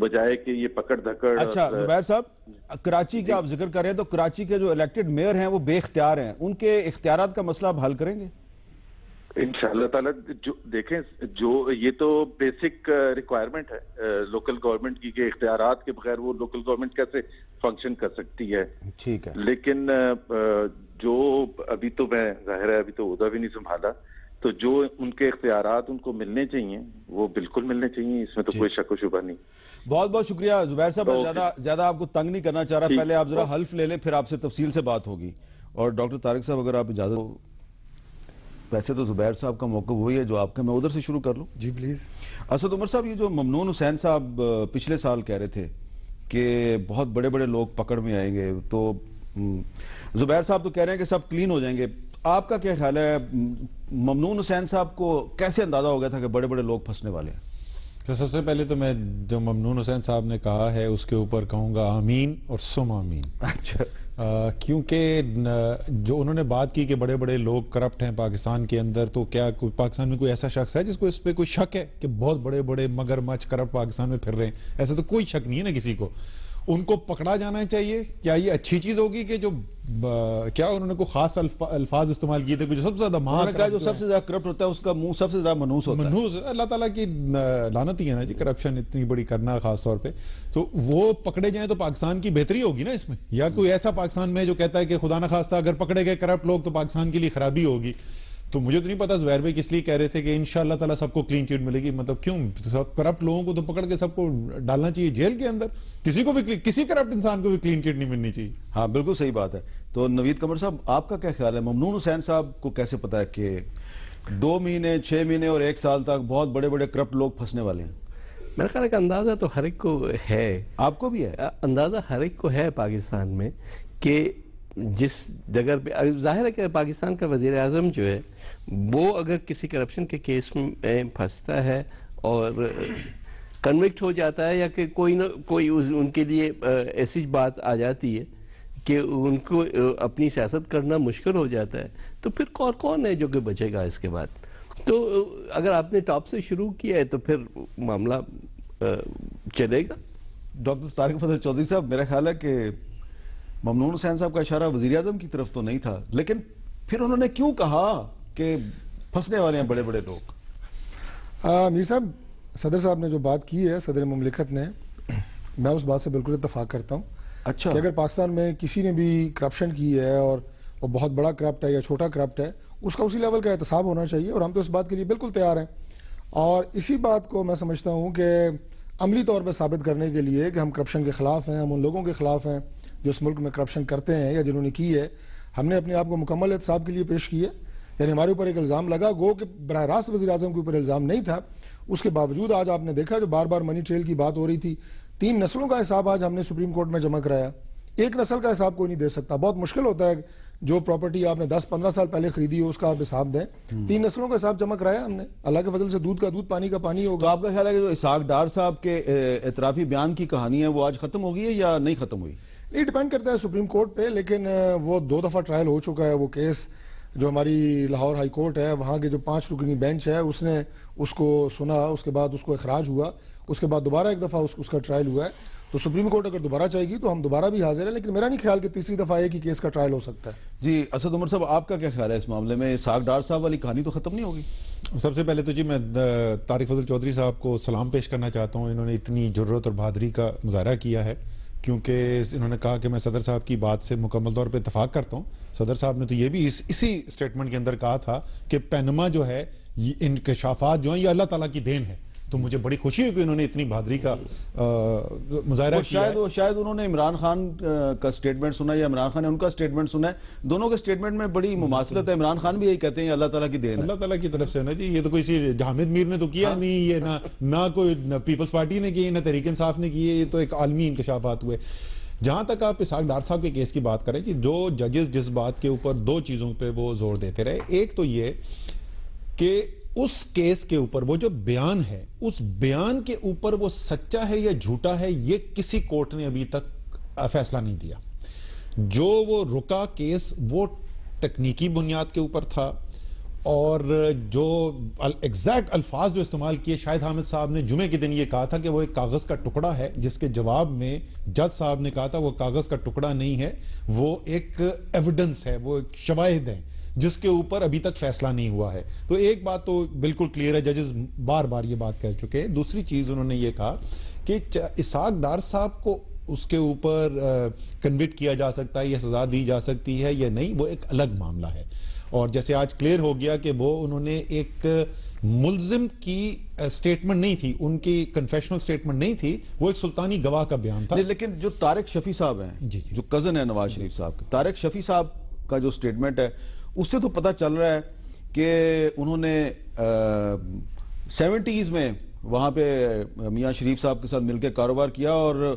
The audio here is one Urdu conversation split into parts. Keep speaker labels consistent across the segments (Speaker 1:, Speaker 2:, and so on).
Speaker 1: بجائے کہ یہ پکڑ دھکڑ.
Speaker 2: اچھا زبیر صاحب، کراچی کا آپ ذکر کر رہے ہیں تو کراچی کے جو الیکٹڈ میئر ہیں وہ بے اختیار ہیں، ان کے اختیارات کا مسئلہ آپ حل کریں گے؟
Speaker 1: انشاءاللہ تعالیٰ. جو دیکھیں، جو یہ تو بیسک ریکوائرمنٹ ہے لوکل گورنمنٹ کی کہ اختیارات کے بغیر وہ لوکل گورنمنٹ کیسے فنکشن کر سکتی ہے.
Speaker 2: ٹھیک ہے.
Speaker 1: لیکن جو ابھی تو میں ظاہر ہے ابھی تو عہدہ بھی نہیں سنبھالا، تو جو ان کے اختیارات ان کو ملنے چاہیے وہ بالکل ملنے چاہیے، اس میں تو کوئی شک و شبہ نہیں.
Speaker 2: بہت بہت شکریہ زبیر صاحب، میں زیادہ آپ کو تنگ نہیں کرنا چاہ رہا. پہلے آپ ذرا حلف لے لیں، پھر آپ سے تفصیل سے بات ہوگی. اور ڈاکٹر طارق صاحب اگر آپ اجازت ہو، ویسے تو زبیر صاحب کا موقع وہی ہے جو آپ کا، میں ادھر سے شروع کر لوں.
Speaker 3: جی پلیز.
Speaker 2: اسد عمر صاحب، یہ جو ممنون حسین صاحب پچھلے سال کہہ رہے تھے کہ بہت بڑے بڑے لوگ پکڑ میں آئیں گے، تو زبیر صاحب تو کہہ رہے ہیں کہ سب کلین ہو جائیں گے. آپ کا کیا خیال ہے، ممنون حسین صاحب کو کیسے اندازہ ہو گیا تھا کہ بڑے بڑے لوگ پھنسنے والے ہیں؟
Speaker 3: تو سب سے پہلے تو میں جو ممنون حسین صاحب نے کہا ہے اس کے اوپر کہوں گا آمین اور سم آمین.
Speaker 2: اچھا.
Speaker 3: کیونکہ جو انہوں نے بات کی کہ بڑے بڑے لوگ کرپٹ ہیں پاکستان کے اندر، تو کیا پاکستان میں کوئی ایسا شخص ہے جس کو اس پہ کوئی شک ہے کہ بہت بڑے بڑے مگرمچھ کرپٹ پاکستان میں پھر رہے ہیں؟ ایسا تو کوئی شک نہیں ہے نا کسی کو. ان کو پکڑا جانا چاہیے. کیا یہ اچھی چیز ہوگی کہ جو کیا انہوں نے کوئی خاص الفاظ استعمال کیے تھے کہ جو سب سے زیادہ
Speaker 2: جو سب سے زیادہ کرپٹ ہوتا ہے اس کا منہ سب سے زیادہ منحوس ہوتا ہے؟
Speaker 3: منحوس. اللہ تعالیٰ کی لعنت ہی ہے نا جی کرپشن اتنی بڑی کرنا خاص طور پہ. تو وہ پکڑے جائیں تو پاکستان کی بہتری ہوگی نا اس میں. یا کوئی ایسا پاکستان میں جو کہتا ہے کہ خدا نہ خواستہ اگر پکڑے گئے کرپٹ لوگ تو پاکستان کے لیے خرابی ہوگی. تو مجھے تو نہیں پتا زبیر بھائی کس لیے کہہ رہے تھے کہ انشاءاللہ تعالیٰ سب کو کلین چٹ ملے گی. مطلب کیوں کرپٹ لوگوں کو تو پکڑ کے سب کو ڈالنا چاہیے جیل کے اندر؟ کسی کو بھی، کسی کرپٹ انسان کو بھی کلین چٹ نہیں ملنی چاہیے.
Speaker 2: ہاں بالکل صحیح بات ہے. تو نوید قمر صاحب، آپ کا کیا خیال ہے، ممنون حسین صاحب کو کیسے پتا ہے کہ 2 مہینے 6 مہینے اور 1 سال تک بہت بڑے بڑے کرپٹ لوگ پھنسنے والے ہیں؟
Speaker 4: میرا خیال ہے کہ اندازہ تو ہر ایک کو ہے.
Speaker 2: آپ کو بھی ہے
Speaker 4: اندازہ؟ ہر ایک کو ہے پاکستان میں کہ جس جگہ پہ ظاہر ہے کہ پاکستان کا وزیر اعظم جو ہے وہ اگر کسی کرپشن کے کیس میں پھنستا ہے اور کنوکٹ ہو جاتا ہے، یا کہ کوئی نہ کوئی ان کے لیے ایسی بات آ جاتی ہے کہ ان کو اپنی سیاست کرنا مشکل ہو جاتا ہے، تو پھر کون ہے جو کہ بچے گا اس کے بعد؟ تو اگر آپ نے ٹاپ سے شروع کیا ہے تو پھر معاملہ چلے گا.
Speaker 2: ڈاکٹر طارق فضل چودھری صاحب، میرا خیال ہے کہ ممنون حسین صاحب کا اشارہ وزیر اعظم کی طرف تو نہیں تھا، لیکن پھر انہوں نے کیوں کہا کہ پھنسنے والے ہیں بڑے بڑے لوگ؟
Speaker 5: میر صاحب، صدر صاحب نے جو بات کی ہے، صدر مملکت نے، میں اس بات سے بالکل اتفاق کرتا ہوں.
Speaker 2: اچھا.
Speaker 5: کہ اگر پاکستان میں کسی نے بھی کرپشن کی ہے اور وہ بہت بڑا کرپٹ ہے یا چھوٹا کرپٹ ہے، اس کا اسی لیول کا احتساب ہونا چاہیے، اور ہم تو اس بات کے لیے بالکل تیار ہیں. اور اسی بات کو میں سمجھتا ہوں کہ عملی طور پہ ثابت کرنے کے لیے کہ ہم کرپشن کے خلاف ہیں، ہم ان لوگوں کے خلاف ہیں جو اس ملک میں کرپشن کرتے ہیں یا جنہوں نے کی ہے، ہم نے اپنے آپ کو مکمل احتساب کے لیے پیش کیا. یعنی ہمارے اوپر ایک الزام لگا، گو کہ براہ راست وزیر اعظم کے اوپر الزام نہیں تھا، اس کے باوجود آج آپ نے دیکھا جو بار بار منی ٹریل کی بات ہو رہی تھی، 3 نسلوں کا حساب آج ہم نے سپریم کورٹ میں جمع کرایا. ایک نسل کا حساب کوئی نہیں دے سکتا. بہت مشکل ہوتا ہے جو پراپرٹی آپ نے 10-15 سال پہلے خریدی ہو اس کا آپ حساب دیں. 3 نسلوں کا حساب جمع کرایا ہم نے. اللہ کے فضل سے دودھ کا دودھ، پانی کا پانی ہوگا.
Speaker 2: تو آپ کا خیال ہے کہ جو اسحاق ڈار صاحب کے اعترافی بیان کی کہانی ہے وہ آج ختم ہو گئی ہے یا نہیں ختم ہوئی؟
Speaker 5: نہیں، ڈیپینڈ کرتا ہے سپریم کورٹ پہ، لیکن وہ 2 دفعہ ٹرائل ہو چکا ہے. وہ کیس جو ہماری لاہور ہائی کورٹ ہے، وہاں کے جو 5 رکنی بینچ ہے، اس نے اس کو سنا، اس کے بعد اس کو اخراج ہوا، اس کے بعد دوبارہ ایک دفعہ اس کا ٹرائل ہوا ہے. تو سپریم کورٹ اگر دوبارہ چاہے گی تو ہم دوبارہ بھی حاضر ہیں، لیکن میرا نہیں خیال کہ تیسری دفعہ ایک ہی کیس کا ٹرائل ہو سکتا ہے.
Speaker 2: جی اسد عمر صاحب، آپ کا کیا خیال ہے اس معاملے میں؟ اسحاق ڈار صاحب والی کہانی تو ختم نہیں ہوگی؟
Speaker 3: سب سے پہلے تو جی میں طارق فضل چودھری صاحب کو سلام پیش کرنا چاہتا ہوں. انہوں نے اتنی جرات اور بہادری کا مظاہرہ کیا ہے، کیونکہ انہوں نے کہا کہ میں صدر صاحب کی بات سے مکمل طور پہ اتفاق کرتا ہوں. صدر صاحب نے تو یہ بھی اسی سٹیٹمنٹ کے اندر کہا تھا کہ پینما جو ہے، یہ انکشافات جو ہیں یہ اللہ تعالیٰ کی دین ہے. تو مجھے بڑی خوشی ہے کہ انہوں نے اتنی بہادری کا مظاہرہ کیا ہے.
Speaker 2: شاید انہوں نے عمران خان کا سٹیٹمنٹ سنا یا عمران خان نے ان کا سٹیٹمنٹ سنا ہے. دونوں کے سٹیٹمنٹ میں بڑی مماثلت ہے. عمران خان بھی یہی کہتے ہیں اللہ تعالیٰ کی دین ہے.
Speaker 3: اللہ تعالیٰ کی طرف سے نا جی. یہ تو کوئی حامد میر نے تو کیا نہیں، یہ نہ کوئی پیپلز پارٹی نے کی، نہ تحریک انصاف نے کی. یہ تو ایک عالمی انکشافات ہوئے. جہاں تک آپ اسحاق ڈار صاحب کے کیس کی بات کریں کہ جو ججز جس بات کے اوپر 2 چیزوں پہ وہ زور دیتے رہے، ایک تو یہ کہ اس کیس کے اوپر وہ جو بیان ہے، اس بیان کے اوپر وہ سچا ہے یا جھوٹا ہے یہ کسی کورٹ نے ابھی تک فیصلہ نہیں دیا. جو وہ رکا کیس وہ تکنیکی بنیاد کے اوپر تھا، اور جو ایگزیکٹ الفاظ جو استعمال کیے شاہد حامد صاحب نے جمعے کے دن یہ کہا تھا کہ وہ ایک کاغذ کا ٹکڑا ہے، جس کے جواب میں جج صاحب نے کہا تھا وہ کاغذ کا ٹکڑا نہیں ہے، وہ ایک ایویڈنس ہے، وہ ایک شواہد ہیں جس کے اوپر ابھی تک فیصلہ نہیں ہوا ہے. تو ایک بات تو بالکل کلیئر ہے، ججز بار بار یہ بات کہہ چکے ہیں. دوسری چیز انہوں نے یہ کہا کہ اسحاق ڈار صاحب کو اس کے اوپر کنوکٹ کیا جا سکتا ہے یا سزا دی جا سکتی ہے یا نہیں، وہ ایک الگ معاملہ ہے. اور جیسے آج کلیئر ہو گیا کہ وہ انہوں نے ایک ملزم کی سٹیٹمنٹ نہیں تھی، ان کی کنفیشنل سٹیٹمنٹ نہیں تھی، وہ ایک سلطانی گواہ کا بیان تھا.
Speaker 2: لیکن جو طارق شفیع صاحب ہیں جو کزن ہے نواز شریف صاحب کے، طارق شفیع صاحب کا جو سٹیٹمنٹ ہے اس سے تو پتہ چل رہا ہے کہ انہوں نے 70s میں وہاں پہ میاں شریف صاحب کے ساتھ مل کے کاروبار کیا، اور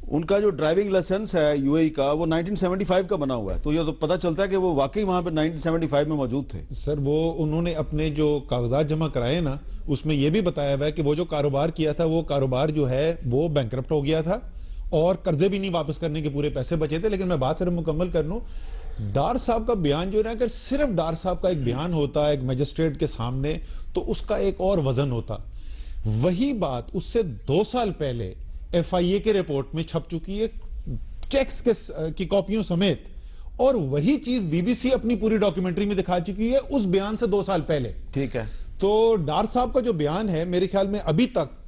Speaker 2: ان کا جو ڈرائیونگ لائسنس ہے یو اے ای کا وہ 1975 کا بنا ہوا ہے. تو یہ تو پتہ چلتا ہے کہ وہ واقعی وہاں پہ 1975 میں موجود تھے.
Speaker 3: سر وہ انہوں نے اپنے جو کاغذات جمع کرائے نا، اس میں یہ بھی بتایا ہوا ہے کہ وہ جو کاروبار کیا تھا وہ کاروبار جو ہے وہ بینکرپٹ ہو گیا تھا اور قرضے بھی نہیں واپس کرنے کے پورے پیسے بچے تھے. لیکن میں بات صرف مکمل کر لوں، ڈار صاحب کا بیان جو ہے، اگر صرف ڈار صاحب کا ایک بیان ہوتا ہے ایک میجسٹریٹ کے سامنے تو اس کا ایک اور وزن ہوتا. وہی بات اس سے 2 سال پہلے ایف آئی اے کے رپورٹ میں چھپ چکی ہے چیکس کی کاپیوں سمیت، اور وہی چیز بی بی سی اپنی پوری ڈاکیومنٹری میں دکھا چکی ہے اس بیان سے 2 سال پہلے.
Speaker 2: ٹھیک ہے.
Speaker 3: تو ڈار صاحب کا جو بیان ہے میرے خیال میں ابھی تک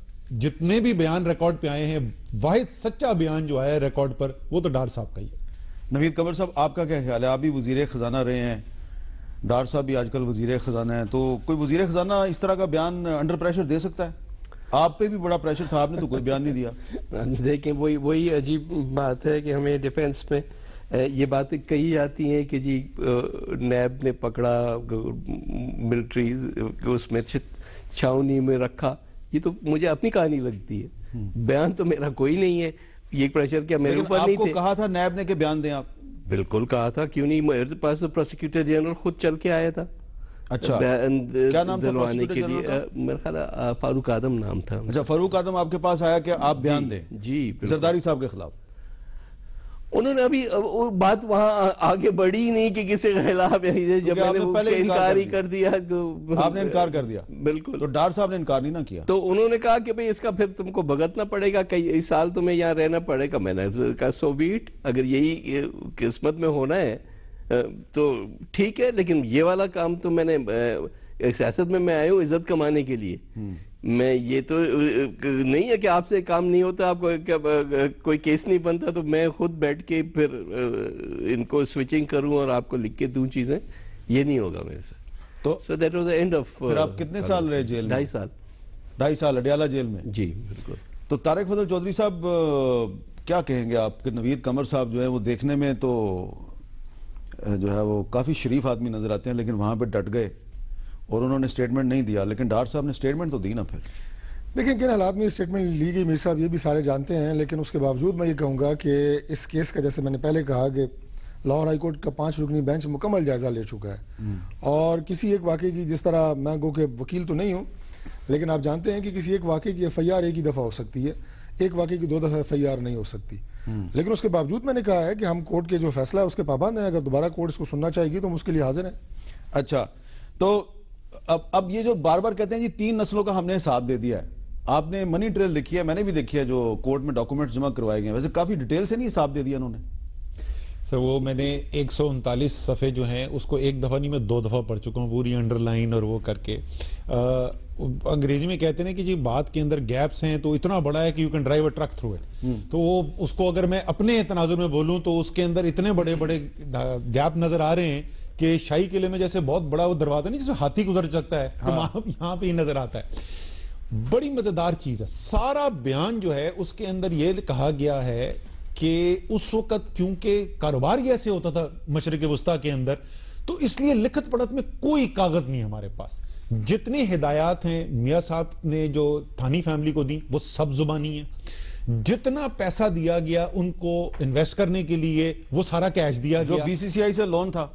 Speaker 3: جتنے بھی بیان ریکارڈ پہ آئے ہیں، واحد سچا بیان جو آیا ہے ریکارڈ پر وہ تو ڈار صاحب کا ہی ہے.
Speaker 2: نوید قمر صاحب آپ کا کیا خیال ہے؟ آپ بھی وزیر خزانہ رہے ہیں، ڈار صاحب بھی آج کل وزیر خزانہ ہیں، تو کوئی وزیر خزانہ اس طرح کا بیان انڈر پریشر دے سکتا ہے؟ آپ پہ بھی بڑا پریشر تھا، آپ نے تو کوئی بیان نہیں دیا.
Speaker 4: دیکھیں وہی عجیب بات ہے کہ ہمیں ڈیفنس میں یہ باتیں کہی جاتی ہیں کہ جی نیب نے پکڑا، ملٹری اس میں چھاونی میں رکھا. یہ تو مجھے اپنی کہانی لگتی ہے، بیان تو میرا کوئی نہیں ہے. یہ پریشر کیا میرے اوپر نہیں تھے؟
Speaker 2: آپ کو کہا تھا نیب نے کہ بیان دیں آپ؟
Speaker 4: بالکل کہا تھا، کیوں نہیں. میرے پاس تو پروسیکیوٹر جنرل خود چل کے آیا تھا.
Speaker 2: اچھا، کیا نام تھا پروسیکیوٹر جنرل کا؟
Speaker 4: میرا خیال فاروق آدم نام تھا.
Speaker 2: اچھا، فاروق آدم آپ کے پاس آیا کہ آپ بیان دیں
Speaker 4: جی
Speaker 2: زرداری صاحب کے خلاف.
Speaker 4: انہوں نے ابھی بات وہاں آگے بڑھی نہیں کہ کسی کے خلاف، جب میں نے انکار ہی کر دیا.
Speaker 2: آپ نے انکار کر دیا؟
Speaker 4: بالکل.
Speaker 2: تو ڈار صاحب نے انکار نہیں نہ کیا،
Speaker 4: تو انہوں نے کہا کہ بھئی اس کا پھر تم کو بھگتنا پڑے گا، کئی سال تمہیں یہاں رہنا پڑے گا. میں نے کہا سو بیٹ، اگر یہی قسمت میں ہونا ہے تو ٹھیک ہے، لیکن یہ والا کام تو میں نے سیاست میں آیا ہوں عزت کمانے کے لیے. میں یہ تو نہیں ہے کہ آپ سے کام نہیں ہوتا، آپ کو کوئی کیس نہیں بنتا تو میں خود بیٹھ کے پھر ان کو سوئچنگ کروں اور آپ کو لکھ کے دوں چیزیں. یہ نہیں ہوگا میرے سے. تو so that was the end of
Speaker 2: پھر آپ کتنے سال رہے جیل میں؟
Speaker 4: 2.5 سال.
Speaker 2: 2.5 سال اڈیالہ جیل میں؟
Speaker 4: جی بالکل.
Speaker 2: تو طارق فضل چودھری صاحب کیا کہیں گے آپ کہ نوید قمر صاحب جو ہے وہ دیکھنے میں تو جو ہے وہ کافی شریف آدمی نظر آتے ہیں، لیکن وہاں پہ ڈٹ گئے اور انہوں نے سٹیٹمنٹ نہیں دیا، لیکن ڈار صاحب نے سٹیٹمنٹ تو دی نا. پھر
Speaker 5: دیکھیں کن حالات میں سٹیٹمنٹ لی گئی میر صاحب یہ بھی سارے جانتے ہیں، لیکن اس کے باوجود میں یہ کہوں گا کہ اس کیس کا جیسے میں نے پہلے کہا کہ لاہور ہائی کورٹ کا 5 رکنی بینچ مکمل جائزہ لے چکا ہے. اور کسی ایک واقعے کی، جس طرح میں گو کہ وکیل تو نہیں ہوں، لیکن آپ جانتے ہیں کہ کسی ایک واقعے کی ایف آئی آر ایک ہی دفعہ ہو سکتی ہے، ایک واقعے کی 2 دفعہ ایف آئی آر نہیں ہو سکتی. لیکن اس کے باوجود میں نے کہا ہے کہ ہم کورٹ کے جو فیصلہ ہے اس کے پابند ہیں، اگر دوبارہ کورٹ اس کو سننا چاہے گی تو ہم اس کے لیے حاضر ہیں.
Speaker 2: اچھا، تو اب یہ جو بار بار کہتے ہیں جی 3 نسلوں کا ہم نے حساب دے دیا ہے، آپ نے منی ٹریل دیکھی ہے، میں نے بھی دیکھی ہے جو کورٹ میں ڈاکومنٹ جمع کروائے گئے ہیں، ویسے کافی ڈیٹیل سے نہیں حساب دے دیا انہوں نے.
Speaker 3: سر وہ میں نے 139 صفحے جو ہیں اس کو ایک دفعہ نہیں میں 2 دفعہ پڑھ چکا ہوں، پوری انڈر لائن اور وہ کر کے. انگریزی میں کہتے ہیں کہ جی بات کے اندر گیپس ہیں تو اتنا بڑا ہے کہ you can drive a truck through it. تو وہ اس کو اگر میں اپنے تناظر میں بولوں تو اس کے اندر اتنے بڑے بڑے گیپ نظر آ رہے ہیں کہ شاہی قلعے میں جیسے بہت بڑا وہ دروازہ نہیں جس میں ہاتھی گزر سکتا ہے، تو یہاں پہ ہی نظر آتا ہے. بڑی مزیدار چیز ہے، سارا بیان جو ہے اس کے اندر یہ کہا گیا ہے کہ اس وقت کیونکہ کاروبار یہ ایسے ہوتا تھا مشرق وسطیٰ کے اندر، تو اس لیے لکھت پڑھت میں کوئی کاغذ نہیں ہمارے پاس. جتنی ہدایات ہیں میاں صاحب نے جو تھانی فیملی کو دی وہ سب زبانی ہیں. جتنا پیسہ دیا گیا ان کو انویسٹ کرنے کے لیے وہ سارا کیش دیا گیا،
Speaker 2: جو بی سی سی آئی سے لون تھا.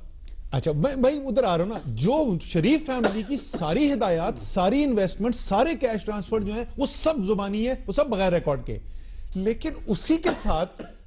Speaker 3: اچھا بھائی ادھر آ رہا ہوں نا، جو شریف فیملی کی ساری ہدایات، ساری انویسٹمنٹ، سارے کیش ٹرانسفر جو ہیں وہ سب زبانی ہے، وہ سب بغیر ریکارڈ کے. لیکن اسی کے ساتھ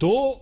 Speaker 3: 2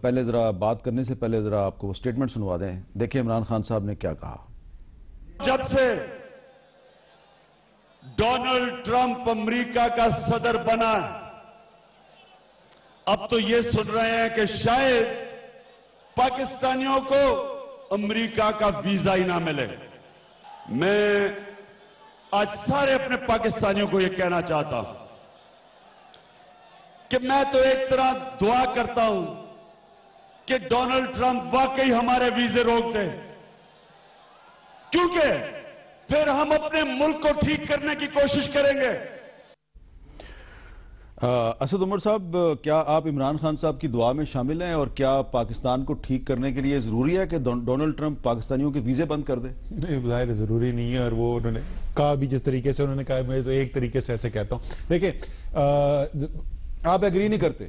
Speaker 2: پہلے ذرا بات کرنے سے پہلے ذرا آپ کو سٹیٹمنٹ سنوا دیں. دیکھیں عمران خان صاحب نے کیا کہا.
Speaker 6: جب سے ڈونلڈ ٹرمپ امریکہ کا صدر بنا اب تو یہ سن رہے ہیں کہ شاید پاکستانیوں کو امریکہ کا ویزا ہی نہ ملے. میں آج سارے اپنے پاکستانیوں کو یہ کہنا چاہتا ہوں کہ میں تو ایک طرح دعا کرتا ہوں کہ ڈونلڈ ٹرمپ واقعی ہمارے ویزے روک دے، کیونکہ پھر ہم اپنے ملک کو ٹھیک کرنے کی کوشش کریں گے.
Speaker 2: اسد عمر صاحب، کیا آپ عمران خان صاحب کی دعا میں شامل ہیں اور کیا پاکستان کو ٹھیک کرنے کے لیے ضروری ہے کہ ڈونلڈ ٹرمپ پاکستانیوں کے ویزے بند کر دے؟
Speaker 3: نہیں، ظاہر ضروری نہیں ہے، اور وہ انہوں نے کہا بھی جس طریقے سے انہوں نے کہا، میں تو ایک طریقے سے ایسے کہتا ہوں. دیکھیں،
Speaker 2: آپ ایگری نہیں کرتے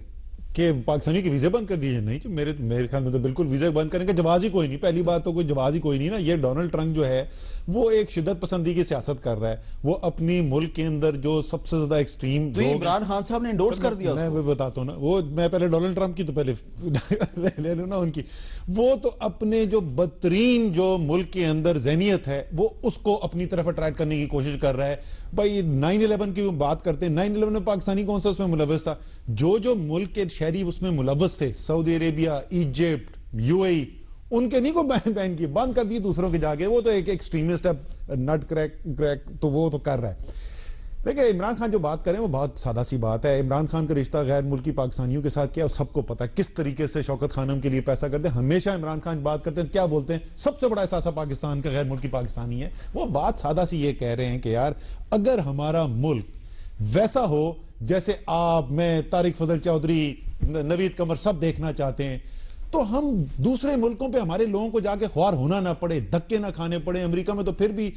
Speaker 3: کہ پاکستانی کے ویزے بند کر دیجئے؟ نہیں، میرے خیال میں تو بالکل ویزے بند کرنے کا جواز ہی کوئی نہیں. پہلی بات تو کوئی جواز ہی کوئی نہیں نا. یہ ڈونلڈ ٹرمپ جو ہے وہ ایک شدت پسندی کی سیاست کر رہا ہے. وہ اپنی ملک کے اندر جو سب سے زیادہ ایکسٹریم،
Speaker 2: تو یہ عمران خان صاحب نے انڈورس کر دیا.
Speaker 3: میں بتاتا ہوں نا، وہ میں پہلے ڈونلڈ ٹرمپ کی تو پہلے لے لوں نا ان کی. وہ تو اپنے جو بدترین جو ملک کے اندر ذہنیت ہے وہ اس کو اپنی طرف اٹریکٹ کرنے کی کوشش کر رہا ہے. بھائی 9/11 کی بات کرتے ہیں، 9/11 میں پاکستانی کون سا اس میں ملوث تھا؟ جو ملک کے شہری اس میں ملوث تھے، سعودی عربیہ، ایجپٹ، UAE، ان کے نہیں کو بین کی بند کر دی دوسروں کے جا کے. وہ تو ایک ایکسٹریمسٹ ہے، نٹ کریک تو وہ تو کر رہا ہے. دیکھیں، عمران خان جو بات کریں وہ بہت سادہ سی بات ہے. عمران خان کا رشتہ غیر ملکی پاکستانیوں کے ساتھ کیا ہے سب کو پتا ہے. کس طریقے سے شوکت خانم کے لیے پیسہ کرتے ہیں. ہمیشہ عمران خان بات کرتے ہیں، کیا بولتے ہیں؟ سب سے بڑا اثاثہ پاکستان کا غیر ملکی پاکستانی ہے. وہ بات سادہ سی یہ کہہ رہے ہیں کہ یار اگر ہمارا ملک ویسا ہو جیسے آپ، میں، طارق فضل چودھری، نوید قمر سب دیکھنا چاہتے ہیں، تو ہم دوسرے ملکوں پہ ہمارے لوگوں کو جا کے خوار ہونا نہ پڑے، دھکے نہ کھانے پڑے. امریکہ میں تو پھر بھی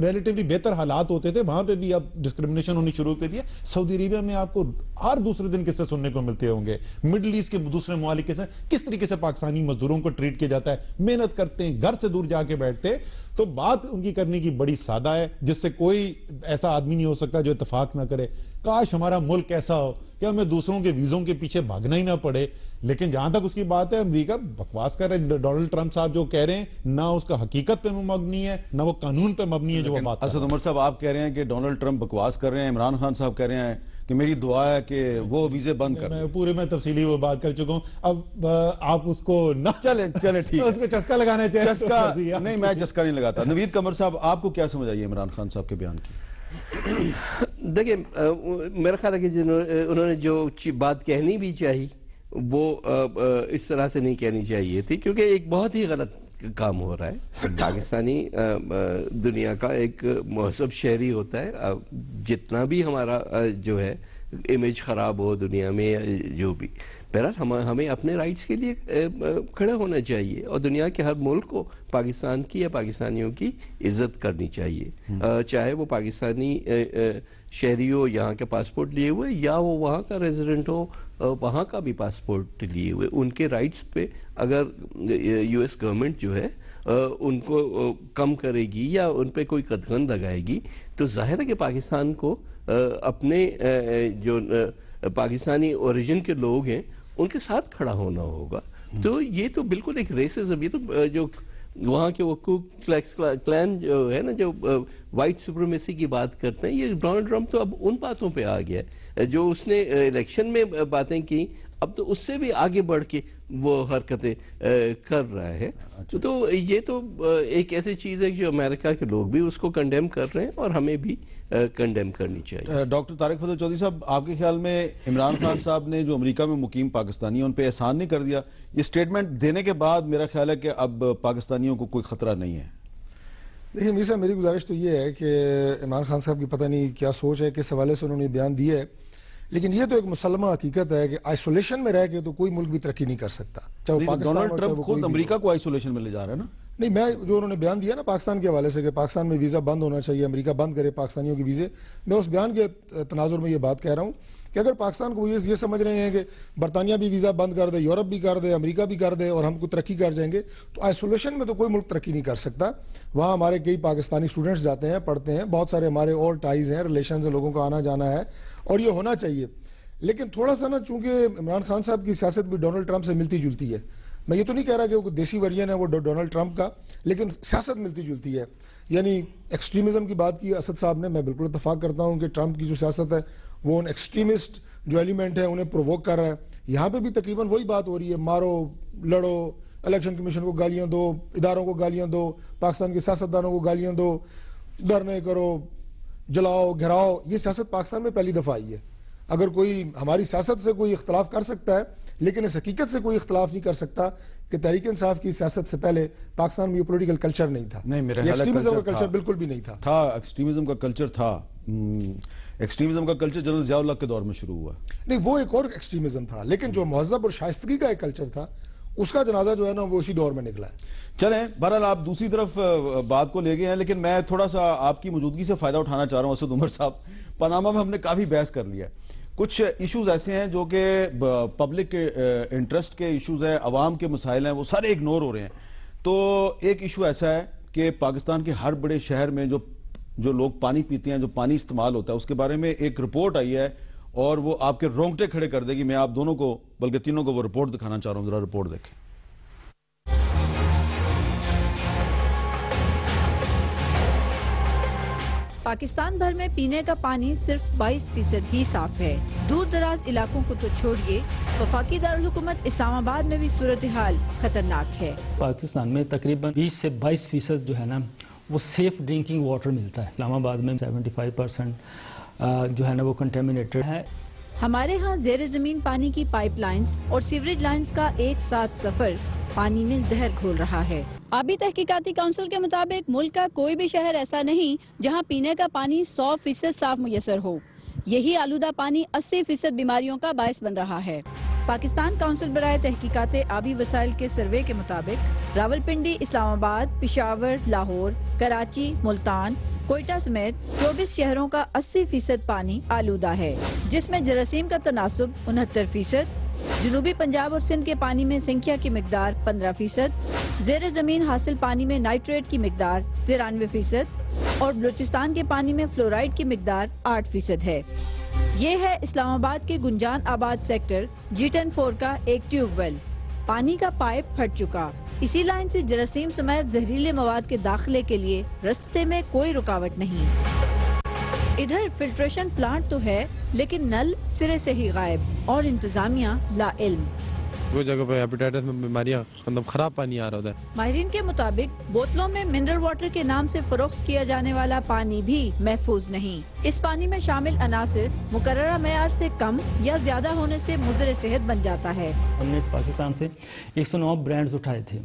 Speaker 3: ریلیٹیولی بہتر حالات ہوتے تھے، وہاں پہ بھی اب ڈسکرمنیشن ہونی شروع کر دیا. سعودی عربیہ میں آپ کو ہر دوسرے دن قصے سننے کو ملتے ہوں گے. مڈل ایسٹ کے دوسرے ممالک کے ساتھ کس طریقے سے پاکستانی مزدوروں کو ٹریٹ کیا جاتا ہے. محنت کرتے ہیں، گھر سے دور جا کے بیٹھتے. تو بات ان کی کرنے کی بڑی سادہ ہے، جس سے کوئی ایسا آدمی نہیں ہو سکتا جو اتفاق نہ کرے. کاش ہمارا ملک ایسا ہو کہ ہمیں دوسروں کے ویزوں کے پیچھے بھاگنا ہی نہ پڑے. لیکن جہاں تک اس کی بات ہے، امریکہ بکواس کر رہے ہیں. ڈونلڈ ٹرمپ صاحب جو کہہ رہے ہیں، نہ اس کا حقیقت پہ مبنی ہے، نہ وہ قانون پہ مبنی ہے جو وہ بات کر رہے ہیں.
Speaker 2: اسد عمر صاحب، آپ کہہ رہے ہیں کہ ڈونلڈ ٹرمپ بکواس کر رہے ہیں، عمران خان صاحب کہہ رہے ہیں کہ میری دعا ہے کہ وہ ویزے بند کر دیں.
Speaker 3: میں تفصیلی وہ بات کر چکا ہوں. اب آپ اس کو نہ
Speaker 2: چلے ٹھیک،
Speaker 3: اس کو چسکا لگانا چاہیے.
Speaker 2: چسکا نہیں، میں چسکا نہیں لگاتا. نوید قمر صاحب، آپ کو کیا سمجھ آئی عمران خان صاحب کے بیان کی؟
Speaker 4: دیکھیں، میرا خیال ہے کہ انہوں نے جو بات کہنی بھی چاہی وہ اس طرح سے نہیں کہنی چاہیے تھی، کیونکہ ایک بہت ہی غلط کام ہو رہا ہے. پاکستانی دنیا کا ایک مہذب شہری ہوتا ہے. جتنا بھی ہمارا جو ہے امیج خراب ہو دنیا میں، جو بھی، بہرحال ہمیں اپنے رائٹس کے لیے کھڑے ہونا چاہیے، اور دنیا کے ہر ملک کو پاکستان کی یا پاکستانیوں کی عزت کرنی چاہیے. چاہے وہ پاکستانی شہری ہو، یہاں کے پاسپورٹ لیے ہوئے، یا وہ وہاں کا ریزیڈنٹ ہو، وہاں کا بھی پاسپورٹ لیے ہوئے. ان کے رائٹس پہ اگر US گورنمنٹ جو ہے ان کو کم کرے گی یا ان پہ کوئی قدغن لگائے گی، تو ظاہر ہے کہ پاکستان کو اپنے جو پاکستانی اوریجن کے لوگ ہیں ان کے ساتھ کھڑا ہونا ہوگا. تو یہ تو بالکل ایک ریسزم، یہ تو جو وہاں کے وہ کو کلیکس کلین جو ہے نا، جو وائٹ سپریمیسی کی بات کرتے ہیں، یہ ڈونلڈ ٹرمپ تو اب ان باتوں پہ آ گیا ہے. جو اس نے الیکشن میں باتیں کی، اب تو اس سے بھی آگے بڑھ کے وہ حرکتیں کر رہا ہے. تو یہ تو ایک ایسی چیز ہے جو امریکہ کے لوگ بھی اس کو کنڈیم کر رہے ہیں، اور ہمیں بھی کنڈیم کرنی چاہیے.
Speaker 2: ڈاکٹر طارق فضل چودھری صاحب، آپ کے خیال میں عمران خان صاحب نے جو امریکہ میں مقیم پاکستانی ہیں ان پہ احسان نہیں کر دیا؟ یہ سٹیٹمنٹ دینے کے بعد میرا خیال ہے کہ اب پاکستانیوں کو کوئی خطرہ نہیں ہے.
Speaker 5: دیکھیں میر صاحب، میری گزارش تو یہ ہے کہ عمران خان صاحب کی پتہ نہیں کیا سوچ ہے، کس حوالے سے انہوں نے بیان دیا ہے، لیکن یہ تو ایک مسلمہ حقیقت ہے کہ آئسولیشن میں رہ کے تو کوئی ملک بھی ترقی نہیں کر سکتا. چاہے پاکستان
Speaker 2: ڈونلڈ ٹرمپ خود امریکہ کو آئسولیشن میں لے جا رہا ہے نا.
Speaker 5: نہیں، میں جو انہوں نے بیان دیا نا پاکستان کے حوالے سے کہ پاکستان میں ویزا بند ہونا چاہیے، امریکہ بند کرے پاکستانیوں کے ویزے، میں اس بیان کے تناظر میں یہ بات کہہ رہا ہوں کہ اگر پاکستان کو یہ سمجھ رہے ہیں کہ برطانیہ بھی ویزا بند کر دے، یورپ بھی کر دے، امریکہ بھی کر دے اور ہم کو ترقی کر جائیں گے، تو آئسولیشن میں تو کوئی ملک ترقی نہیں کر سکتا. وہاں ہمارے کئی پاکستانی اسٹوڈنٹس جاتے ہیں، پڑھتے ہیں، بہت سارے ہمارے اور ٹائز ہیں، ریلیشنز ہیں، لوگوں کا آنا جانا ہے، اور یہ ہونا چاہیے. لیکن تھوڑا سا نا چونکہ عمران خان صاحب کی سیاست بھی ڈونلڈ ٹرمپ سے ملتی جلتی ہے. میں یہ تو نہیں کہہ رہا کہ وہ دیسی ورژن ہے وہ ڈونلڈ ٹرمپ کا, لیکن سیاست ملتی جلتی ہے. یعنی ایکسٹریمزم کی بات کی اسد صاحب نے, میں بالکل اتفاق کرتا ہوں کہ ٹرمپ کی جو سیاست ہے وہ ان ایکسٹریمسٹ جو ایلیمنٹ ہے انہیں پرووک کر رہا ہے. یہاں پہ بھی تقریباً وہی بات ہو رہی ہے, مارو لڑو, الیکشن کمیشن کو گالیاں دو, اداروں کو گالیاں دو, پاکستان کے سیاستدانوں کو گالیاں دو, دھرنے کرو, جلاؤ, گھراؤ. یہ سیاست پاکستان میں پہلی دفعہ آئی ہے. اگر کوئی ہماری سیاست سے کوئی اختلاف کر سکتا ہے لیکن اس حقیقت سے کوئی اختلاف نہیں کر سکتا کہ تحریک انصاف کی سیاست سے پہلے پاکستان میں یہ پولیٹیکل کلچر نہیں تھا.
Speaker 2: نہیں, میرے
Speaker 5: ایکسٹریمزم کا کلچر بالکل بھی نہیں تھا.
Speaker 2: ایکسٹریمزم کا کلچر تھا. ایکسٹریمزم کا کلچر جنرل ضیاء الحق کے دور میں شروع ہوا.
Speaker 5: نہیں, وہ ایک اور ایکسٹریمزم تھا, لیکن جو مہذب اور شائستگی کا ایک کلچر تھا اس کا جنازہ جو ہے نا وہ اسی دور میں نکلا ہے.
Speaker 2: چلیں, بہرحال آپ دوسری طرف بات کو لے گئے ہیں, لیکن میں تھوڑا سا آپ کی موجودگی سے فائدہ اٹھانا چاہ رہا ہوں. اسد عمر صاحب, پاناما میں ہم نے کافی بحث کر لیا ہے. کچھ ایشوز ایسے ہیں جو کہ پبلک انٹرسٹ کے ایشوز ہیں, عوام کے مسائل ہیں, وہ سارے اگنور ہو رہے ہیں. تو ایک ایشو ایسا ہے کہ پاکستان کے ہر بڑے شہر میں جو لوگ پانی پیتے ہیں, جو پانی استعمال ہوتا ہے, اس کے بارے میں ایک رپورٹ آئی ہے اور وہ آپ کے رونگٹے کھڑے کر دے گی. میں آپ دونوں کو بلکہ تینوں کو وہ رپورٹ دکھانا چاہ رہا ہوں, ذرا رپورٹ دیکھیں.
Speaker 7: پاکستان بھر میں پینے کا پانی صرف 22% ہی صاف ہے. دور دراز علاقوں کو تو چھوڑیے, وفاقی دارالحکومت اسلام آباد میں بھی صورتحال خطرناک ہے.
Speaker 8: پاکستان میں تقریباً 20 سے 22% جو ہے نا وہ سیف ڈرنکنگ واٹر ملتا ہے. اسلام آباد میں 75% جو ہے نا وہ کنٹامینیٹڈ ہے.
Speaker 7: ہمارے ہاں زیر زمین پانی کی پائپ لائنز اور سیوریج لائنز کا ایک ساتھ سفر پانی میں زہر گھول رہا ہے. آبی تحقیقاتی کونسل کے مطابق ملک کا کوئی بھی شہر ایسا نہیں جہاں پینے کا پانی 100% صاف میسر ہو. یہی آلودہ پانی 80% بیماریوں کا باعث بن رہا ہے. پاکستان کونسل برائے تحقیقات آبی وسائل کے سروے کے مطابق راولپنڈی, اسلام آباد, پشاور, لاہور, کراچی, ملتان, کوئٹہ سمیت 24 شہروں کا 80% پانی آلودہ ہے, جس میں جراثیم کا تناسب 69%. جنوبی پنجاب اور سندھ کے پانی میں سنکھیا کی مقدار 15%, زیر زمین حاصل پانی میں نائٹریٹ کی مقدار 93% اور بلوچستان کے پانی میں فلورائڈ کی مقدار 8% ہے. یہ ہے اسلام آباد کے گنجان آباد سیکٹر G10-4 کا ایک ٹیوب ویل. پانی کا پائپ پھٹ چکا. اسی لائن سے جراثیم سمیت زہریلے مواد کے داخلے کے لیے رستے میں کوئی رکاوٹ نہیں. ادھر فلٹریشن پلانٹ تو ہے لیکن نل سرے سے ہی غائب اور انتظامیہ لا علم.
Speaker 9: وہ جگہ پہ ہیپیٹائٹس میں بیماریاں خراب پانی آ رہا ہوتا ہے.
Speaker 7: ماہرین کے مطابق بوتلوں میں منرل واٹر کے نام سے فروخت کیا جانے والا پانی بھی محفوظ نہیں. اس پانی میں شامل عناصر مقررہ معیار سے کم یا زیادہ ہونے سے مضر صحت بن جاتا ہے.
Speaker 8: ہم نے پاکستان سے 109 برانڈز اٹھائے تھے,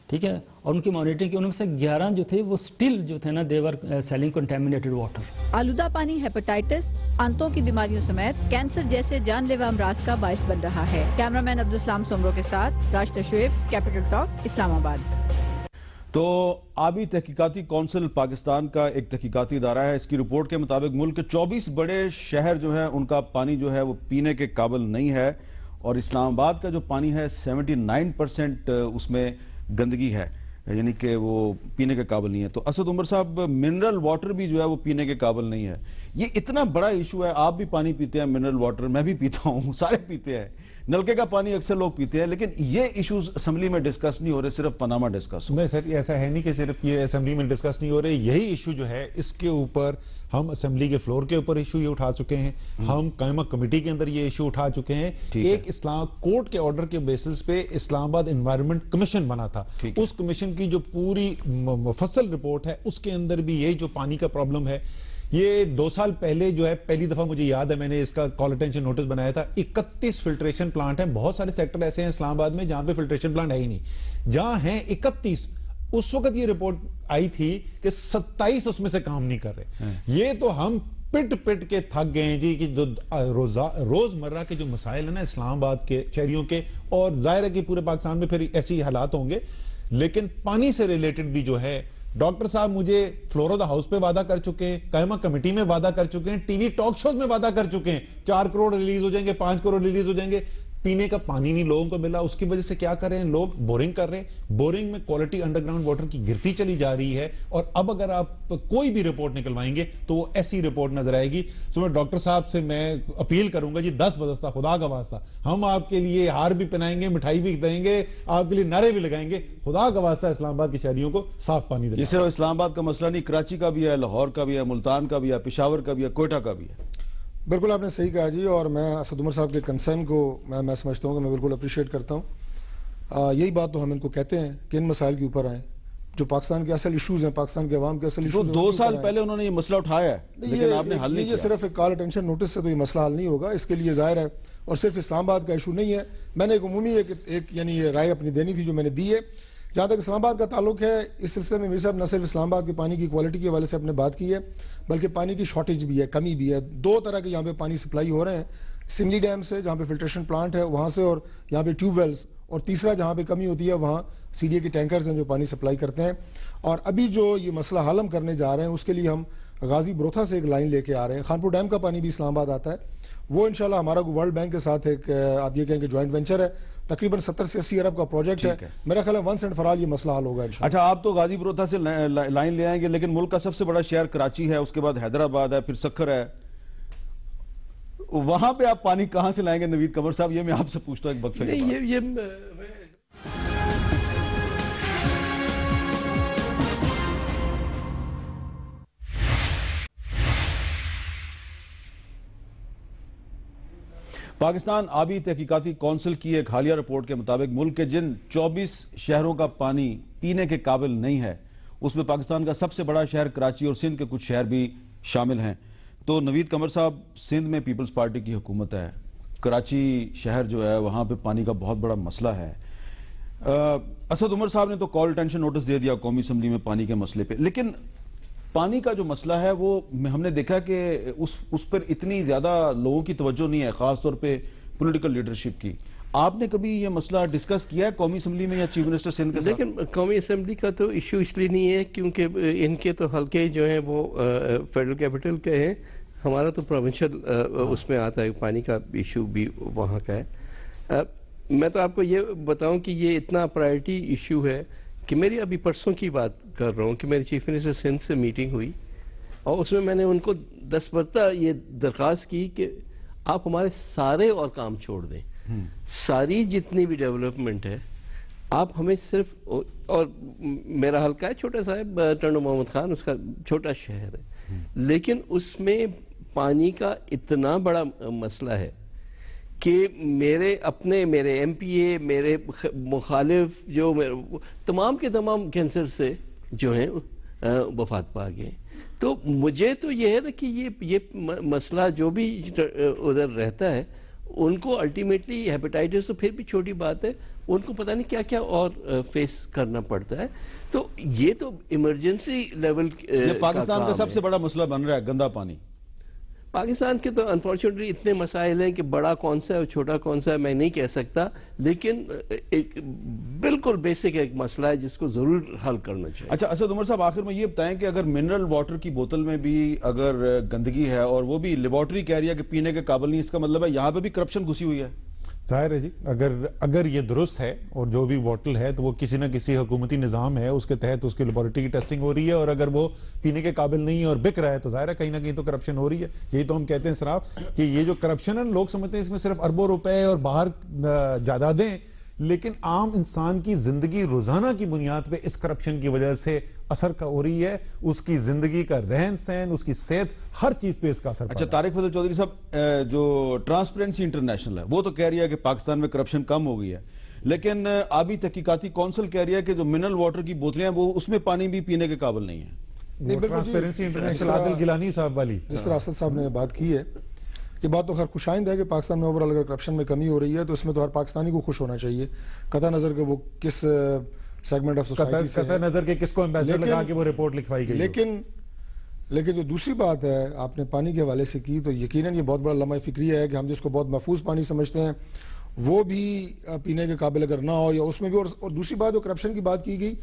Speaker 8: ٹھیک ہے, اور ان کی مانیٹرنگ کی, ان میں سے 11 جو تھے وہ سٹل جو تھے نا دیور سیلنگ کنٹامینیٹڈ واٹر.
Speaker 7: آلودہ پانی ہیپاٹائٹس, آنتوں کی بیماریوں سمیت کینسر جیسے جان لیوا امراض کا باعث بن رہا ہے. کیمرامین عبدالسلام سومرو کے ساتھ راشدہ شعیب, کیپٹل ٹاک, اسلام آباد.
Speaker 2: تو آبی تحقیقاتی کونسل پاکستان کا ایک تحقیقاتی ادارہ ہے. اس کی رپورٹ کے مطابق ملک کے 24 بڑے شہر جو ہیں ان کا پانی جو ہے وہ پینے کے قابل نہیں ہے, اور اسلام آباد کا جو پانی ہے 79% اس میں گندگی ہے, یعنی کہ وہ پینے کے قابل نہیں ہے. تو اسد عمر صاحب, منرل واٹر بھی جو ہے وہ پینے کے قابل نہیں ہے. یہ اتنا بڑا ایشو ہے. آپ بھی پانی پیتے ہیں منرل واٹر, میں بھی پیتا ہوں, سارے پیتے ہیں. نلکے کا پانی اکثر لوگ پیتے ہیں, لیکن یہ ایشوز اسمبلی میں ڈسکس نہیں ہو رہے, صرف پاناما ڈسکس ہو رہے.
Speaker 3: نہیں سر, ایسا ہے نہیں کہ صرف یہ اسمبلی میں ڈسکس نہیں ہو رہے. یہی ایشو جو ہے اس کے اوپر ہم اسمبلی کے فلور کے اوپر ایشو یہ اٹھا چکے ہیں, ہم قائمہ کمیٹی کے اندر یہ ایشو اٹھا چکے ہیں. ایک اسلام کورٹ کے آرڈر کے بیسس پہ اسلام آباد انوائرمنٹ کمیشن بنا تھا. اس کمیشن کی جو پوری مفصل رپورٹ ہے اس کے اندر بھی یہ جو پانی کا پرابلم ہے, یہ 2 سال پہلے جو ہے پہلی دفعہ مجھے یاد ہے میں نے اس کا کال اٹینشن نوٹس بنایا تھا. 31 فلٹریشن پلانٹ ہیں. بہت سارے سیکٹر ایسے ہیں اسلام آباد میں جہاں پہ فلٹریشن پلانٹ ہے ہی نہیں. جہاں ہیں 31, اس وقت یہ رپورٹ آئی تھی کہ 27 اس میں سے کام نہیں کر رہے. یہ تو ہم پٹ کے تھک گئے ہیں جی, کہ جو روزمرہ کے جو مسائل ہیں نا اسلام آباد کے شہریوں کے, اور ظاہر ہے کہ پورے پاکستان میں پھر ایسی حالات ہوں گے, لیکن پانی سے ریلیٹڈ بھی جو ہے ڈاکٹر صاحب مجھے فلور آف دا ہاؤس پہ وعدہ کر چکے ہیں, قائمہ کمیٹی میں وعدہ کر چکے ہیں, ٹی وی ٹاک شوز میں وعدہ کر چکے ہیں 4 کروڑ ریلیز ہو جائیں گے, 5 کروڑ ریلیز ہو جائیں گے. پینے کا پانی نہیں لوگوں کو ملا. اس کی وجہ سے کیا کر رہے ہیں لوگ؟ بورنگ کر رہے ہیں. بورنگ میں کوالٹی انڈر گراؤنڈ واٹر کی گرتی چلی جا رہی ہے. اور اب اگر آپ کوئی بھی رپورٹ نکلوائیں گے تو وہ ایسی رپورٹ نظر آئے گی. سو میں ڈاکٹر صاحب سے میں اپیل کروں گا جی 10 بدستہ خدا کا واسطہ ہم آپ کے لیے ہار بھی پہنائیں گے, مٹھائی بھی دیں گے, آپ کے لیے نعرے بھی لگائیں گے. خدا کا واسطہ اسلام آباد کے شہریوں کو صاف پانی دیں.
Speaker 2: یہ صرف اسلام آباد کا مسئلہ نہیں, کراچی کا بھی ہے, لاہور کا بھی ہے, ملتان کا بھی ہے, پشاور کا بھی ہے, کوئٹہ کا بھی ہے.
Speaker 5: بالکل آپ نے صحیح کہا جی, اور میں اسد عمر صاحب کے کنسرن کو میں سمجھتا ہوں کہ میں بالکل اپریشیٹ کرتا ہوں. یہی بات تو ہم ان کو کہتے ہیں کہ ان مسائل کے اوپر آئیں جو پاکستان کے اصل ایشوز ہیں, پاکستان کے عوام کے اصل ایشوز ہیں.
Speaker 2: 2 سال پہلے انہوں نے یہ مسئلہ اٹھایا ہے لیکن آپ نے حل نہیں کیا.
Speaker 5: یہ صرف ایک کال اٹینشن نوٹس سے تو یہ مسئلہ حل نہیں ہوگا. اس کے لیے ظاہر ہے, اور صرف اسلام آباد کا ایشو نہیں ہے. میں نے ایک عمومی ایک یعنی رائے اپنی دینی تھی جو میں نے دی ہے. جہاں تک اسلام آباد کا تعلق ہے, اس سلسلے میں میرے صاحب نہ صرف اسلام آباد کے پانی کی کوالٹی کے حوالے سے اپنے بات کی ہے بلکہ پانی کی شارٹیج بھی ہے, کمی بھی ہے. 2 طرح کے یہاں پہ پانی سپلائی ہو رہے ہیں, سنگلی ڈیم سے جہاں پہ فلٹریشن پلانٹ ہے وہاں سے, اور یہاں پہ ٹیوب ویلز, اور تیسرا جہاں پہ کمی ہوتی ہے وہاں سی ڈی اے کے ٹینکرز ہیں جو پانی سپلائی کرتے ہیں. اور ابھی جو یہ مسئلہ حل ہم کرنے جا رہے ہیں اس کے لیے ہم غازی بروتھا سے ایک لائن لے کے آ رہے ہیں. خانپور ڈیم کا پانی بھی اسلام آباد آتا ہے, وہ انشاءاللہ ہمارا ورلڈ بینک کے ساتھ ایک آپ یہ کہیں کہ جوائنٹ وینچر ہے, تقریباً 70 سے 80 ارب کا پروجیکٹ ہے. میرا خیال ہے ونس اینڈ فار آل یہ مسئلہ حل ہوگا انشاءاللہ.
Speaker 2: اچھا, آپ تو غازی بروتھا سے لائن لے آئیں گے لیکن ملک کا سب سے بڑا شہر کراچی ہے, اس کے بعد حیدرآباد ہے, پھر سکھر ہے, وہاں پہ آپ پانی کہاں سے لائیں گے نوید قمر صاحب؟ یہ میں آپ سے پوچھتا ہوں ایک وقفے کے بعد. پاکستان آبی تحقیقاتی کونسل کی ایک حالیہ رپورٹ کے مطابق ملک کے جن 24 شہروں کا پانی پینے کے قابل نہیں ہے اس میں پاکستان کا سب سے بڑا شہر کراچی اور سندھ کے کچھ شہر بھی شامل ہیں. تو نوید قمر صاحب, سندھ میں پیپلز پارٹی کی حکومت ہے, کراچی شہر جو ہے وہاں پہ پانی کا بہت بڑا مسئلہ ہے. اسد عمر صاحب نے تو کال اٹینشن نوٹس دے دیا قومی اسمبلی میں پانی کے مسئلے پہ, لیکن پانی کا جو مسئلہ ہے وہ ہم نے دیکھا کہ اس پر اتنی زیادہ لوگوں کی توجہ نہیں ہے, خاص طور پہ پولیٹیکل لیڈرشپ کی. آپ نے کبھی یہ مسئلہ ڈسکس کیا ہے قومی اسمبلی میں یا چیف منسٹر سندھ کے ساتھ؟
Speaker 4: لیکن قومی اسمبلی کا تو ایشو اس لیے نہیں ہے کیونکہ ان کے تو حلقے جو ہیں وہ فیڈرل کیپٹل کے ہیں, ہمارا تو پروونشل اس میں آتا ہے, پانی کا ایشو بھی وہاں کا ہے. میں تو آپ کو یہ بتاؤں کہ یہ اتنا پرائرٹی ایشو ہے کہ میری ابھی پرسوں کی بات کر رہا ہوں کہ میری چیف منسٹر سندھ سے میٹنگ ہوئی اور اس میں نے ان کو 10 مرتبہ یہ درخواست کی کہ آپ ہمارے سارے اور کام چھوڑ دیں, ساری جتنی بھی ڈیولپمنٹ ہے آپ ہمیں صرف, اور میرا حلقہ ہے چھوٹا صاحب ٹنڈو محمد خان, اس کا چھوٹا شہر ہے, لیکن اس میں پانی کا اتنا بڑا مسئلہ ہے کہ میرے ایم پی اے, میرے مخالف جو تمام کے تمام کینسر سے جو ہیں وفات پا گئے. تو مجھے تو یہ ہے نا کہ یہ مسئلہ جو بھی ادھر رہتا ہے ان کو الٹیمیٹلی ہیپیٹائٹس تو پھر بھی چھوٹی بات ہے, ان کو پتہ نہیں کیا کیا اور فیس کرنا پڑتا ہے. تو یہ تو ایمرجنسی لیول
Speaker 2: پاکستان کا سب سے بڑا مسئلہ بن رہا ہے گندا پانی.
Speaker 4: پاکستان کے تو انفارچونیٹلی اتنے مسائل ہیں کہ بڑا کون سا ہے اور چھوٹا کون سا ہے میں نہیں کہہ سکتا, لیکن ایک بالکل بیسک ایک مسئلہ ہے جس کو ضرور حل کرنا چاہیے.
Speaker 2: اچھا اسد عمر صاحب, آخر میں یہ بتائیں کہ اگر منرل واٹر کی بوتل میں بھی اگر گندگی ہے اور وہ بھی لیبارٹری کہہ رہی ہے کہ پینے کے قابل نہیں, اس کا مطلب ہے یہاں پہ بھی کرپشن گھسی ہوئی ہے.
Speaker 3: ظاہر ہے جی, اگر یہ درست ہے اور جو بھی بوٹل ہے تو وہ کسی نہ کسی حکومتی نظام ہے, اس کے تحت اس کی لیبارٹری کی ٹیسٹنگ ہو رہی ہے, اور اگر وہ پینے کے قابل نہیں ہے اور بک رہا ہے تو ظاہر ہے کہیں نہ کہیں تو کرپشن ہو رہی ہے. یہی تو ہم کہتے ہیں صراف کہ یہ جو کرپشن ہے لوگ سمجھتے ہیں اس میں صرف اربوں روپے اور باہر جائیدادیں, لیکن عام انسان کی زندگی روزانہ کی بنیاد پہ اس کرپشن کی وجہ سے اثر ہو رہی ہے, اس کی زندگی کا رہن سہن, اس کی صحت, ہر چیز پہ اس کا اثر پڑ رہا ہے.
Speaker 2: اچھا طارق فضل چودھری صاحب, جو ٹرانسپیرنسی انٹرنیشنل ہے وہ تو کہہ رہی ہے کہ پاکستان میں کرپشن کم ہو گئی ہے, لیکن آبی تحقیقاتی کونسل کہہ رہی ہے کہ جو منرل واٹر کی بوتلیں ہیں وہ اس میں پانی بھی پینے کے قابل نہیں ہے.
Speaker 3: ٹرانسپیرنسی انٹرنیشنل عادل گیلانی صاحب والی
Speaker 5: جس طرح اسد صاحب نے بات کی ہے, یہ بات تو خیر خوشائند ہے کہ پاکستان میں اوورال اگر کرپشن میں کمی ہو رہی ہے تو اس میں تو ہر پاکستانی کو خوش ہونا چاہیے, قطع نظر کہ وہ کس سیگمنٹ آف سوسائٹی سے,
Speaker 3: قطع نظر کے کس کو ایمبیسڈر لگا کے وہ رپورٹ لکھوائی گئی.
Speaker 5: لیکن جو دوسری بات ہے آپ نے پانی کے حوالے سے کی, تو یقیناً یہ بہت بڑا لمحہ فکری ہے کہ ہم جس کو بہت محفوظ پانی سمجھتے ہیں وہ بھی پینے کے قابل اگر نہ ہو, یا اس میں بھی. اور دوسری بات جو کرپشن کی بات کی گئی,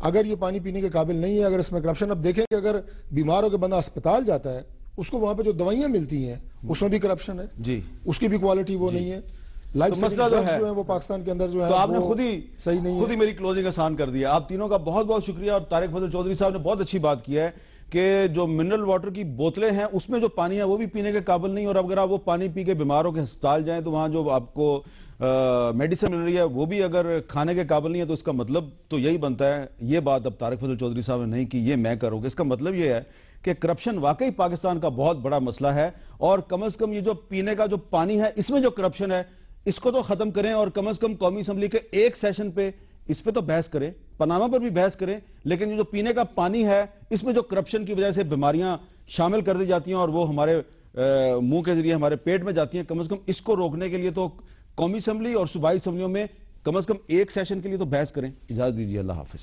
Speaker 5: اگر یہ پانی پینے کے قابل نہیں ہے, اگر اس میں کرپشن, اب دیکھیں کہ اگر بیمار ہو کے بندہ اسپتال جاتا ہے اس کو وہاں پہ جو دوائیاں ملتی ہیں اس میں بھی کرپشن ہے, اس کی بھی کوالٹی وہ نہیں ہے. لائف
Speaker 2: مسئلہ جو ہے
Speaker 5: جو ہے وہ پاکستان کے اندر جو ہے
Speaker 2: تو آپ نے
Speaker 5: وہ
Speaker 2: خود
Speaker 5: صحیح نہیں
Speaker 2: ہی میری کلوزنگ آسان کر دیا. آپ تینوں کا بہت بہت شکریہ. اور طارق فضل چودھری صاحب نے بہت اچھی بات کی ہے کہ جو منرل واٹر کی بوتلیں ہیں اس میں جو پانی ہے وہ بھی پینے کے قابل نہیں, اور اگر آپ وہ پانی پی کے بیماروں کے ہسپتال جائیں تو وہاں جو آپ کو میڈیسن مل رہی ہے وہ بھی اگر کھانے کے قابل نہیں ہے, تو اس کا مطلب تو یہی بنتا ہے. یہ بات اب طارق فضل چودھری صاحب نے نہیں کی, یہ میں کروں گا. اس کا مطلب یہ ہے کہ کرپشن واقعی پاکستان کا بہت بڑا مسئلہ ہے, اور کم از کم یہ جو پینے کا جو پانی ہے اس میں جو کرپشن ہے اس کو تو ختم کریں, اور کم از کم قومی اسمبلی کے ایک سیشن پہ اس پہ تو بحث کریں, پاناما پر بھی بحث کریں, لیکن یہ جو پینے کا پانی ہے اس میں جو کرپشن کی وجہ سے بیماریاں شامل کر دی جاتی ہیں اور وہ ہمارے منہ کے ذریعے ہمارے پیٹ میں جاتی ہیں, کم از کم اس کو روکنے کے لیے تو قومی اسمبلی اور صوبائی اسمبلیوں میں کم از کم ایک سیشن کے لیے تو بحث کریں. اجازت دیجیے, اللہ حافظ.